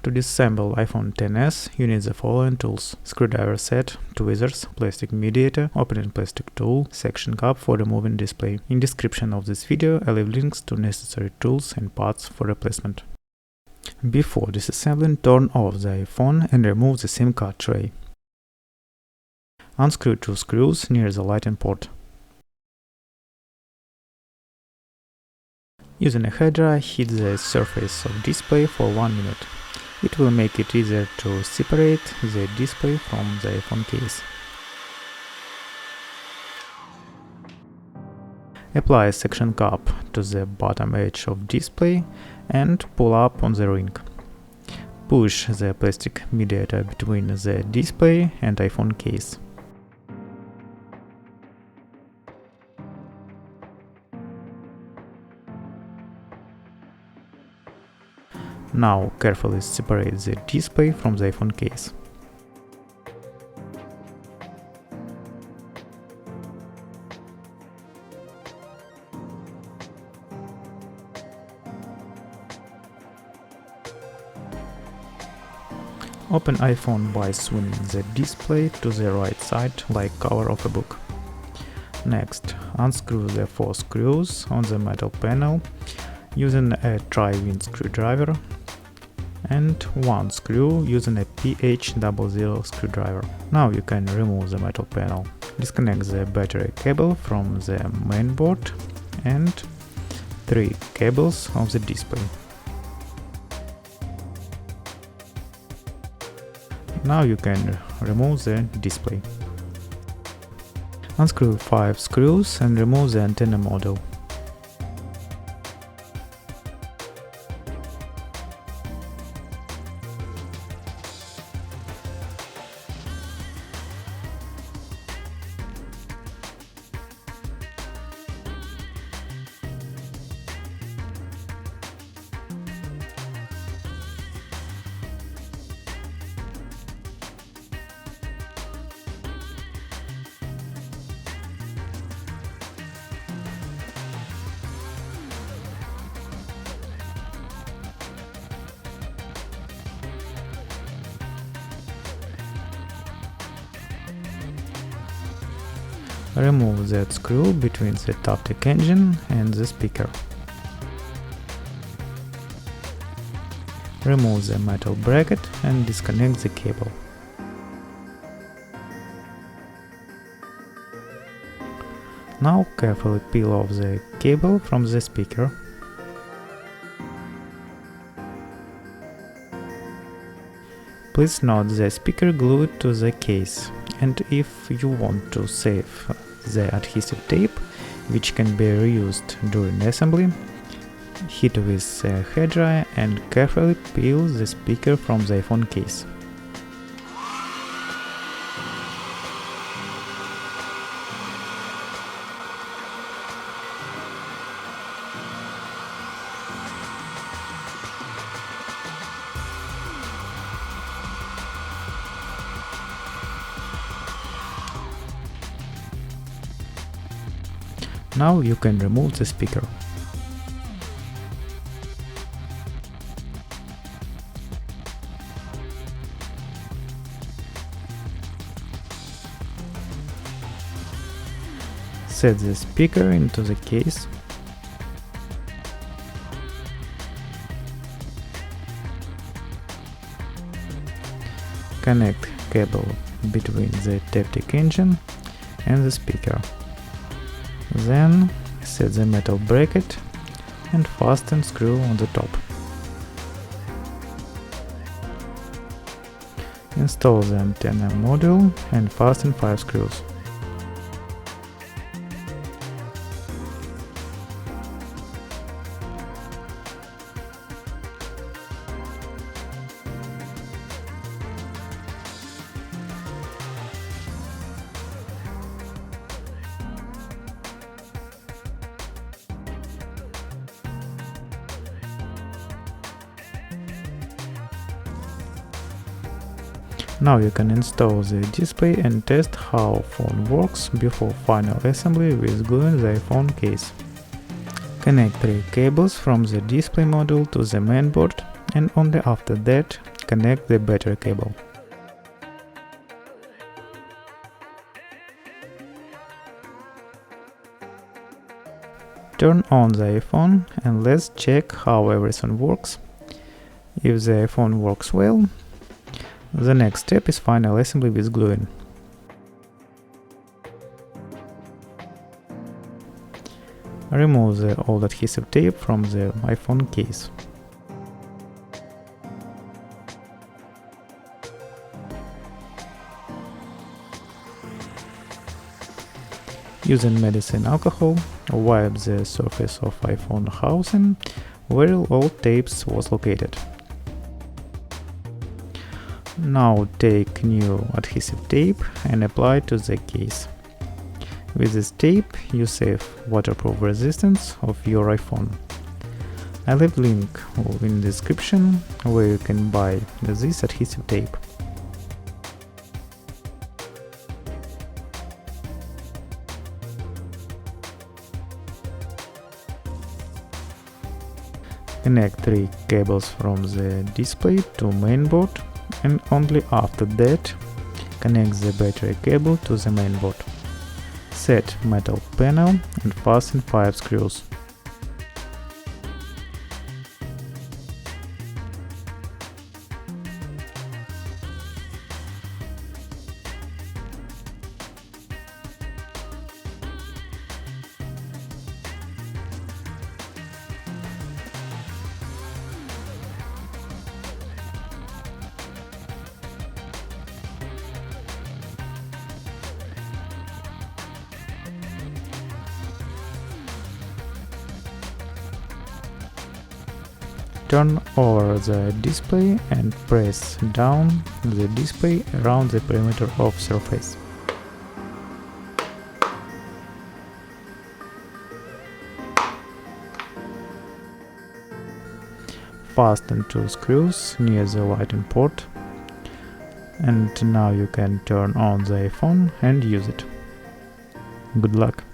To disassemble iPhone XS, you need the following tools: screwdriver set, tweezers, plastic mediator, opening plastic tool, section cup for removing display. In description of this video I leave links to necessary tools and parts for replacement. Before disassembling, turn off the iPhone and remove the SIM card tray. Unscrew 2 screws near the lighting port. Using a hairdryer, heat the surface of display for 1 minute. It will make it easier to separate the display from the iPhone case. Apply a section cup to the bottom edge of display and pull up on the ring. Push the plastic mediator between the display and iPhone case. Now carefully separate the display from the iPhone case. Open iPhone by swinging the display to the right side like cover of a book. Next, unscrew the 4 screws on the metal panel using a tri-wind screwdriver and 1 screw using a PH00 screwdriver. Now you can remove the metal panel. Disconnect the battery cable from the main board and 3 cables of the display. Now you can remove the display. Unscrew 5 screws and remove the antenna module. Remove that screw between the Taptic engine and the speaker. Remove the metal bracket and disconnect the cable. Now carefully peel off the cable from the speaker. Please note the speaker glued to the case, and if you want to save the adhesive tape, which can be reused during assembly, heat with a hairdryer and carefully peel the speaker from the iPhone case. Now you can remove the speaker. Set the speaker into the case. Connect cable between the Taptic engine and the speaker. Then set the metal bracket and fasten screw on the top. Install the antenna module and fasten 5 screws. Now you can install the display and test how phone works before final assembly with gluing the iPhone case. Connect 3 cables from the display module to the main board, and only after that connect the battery cable. Turn on the iPhone and let's check how everything works. If the iPhone works well, the next step is final assembly with gluing. Remove the old adhesive tape from the iPhone case. Using medicine alcohol, wipe the surface of iPhone housing where all tapes was located. Now take new adhesive tape and apply to the case. With this tape you save waterproof resistance of your iPhone. I leave link in the description where you can buy this adhesive tape. Connect 3 cables from the display to mainboard, and only after that connect the battery cable to the mainboard. Set metal panel and fasten 5 screws. Turn over the display and press down the display around the perimeter of surface. Fasten 2 screws near the lighting port, and now you can turn on the iPhone and use it. Good luck!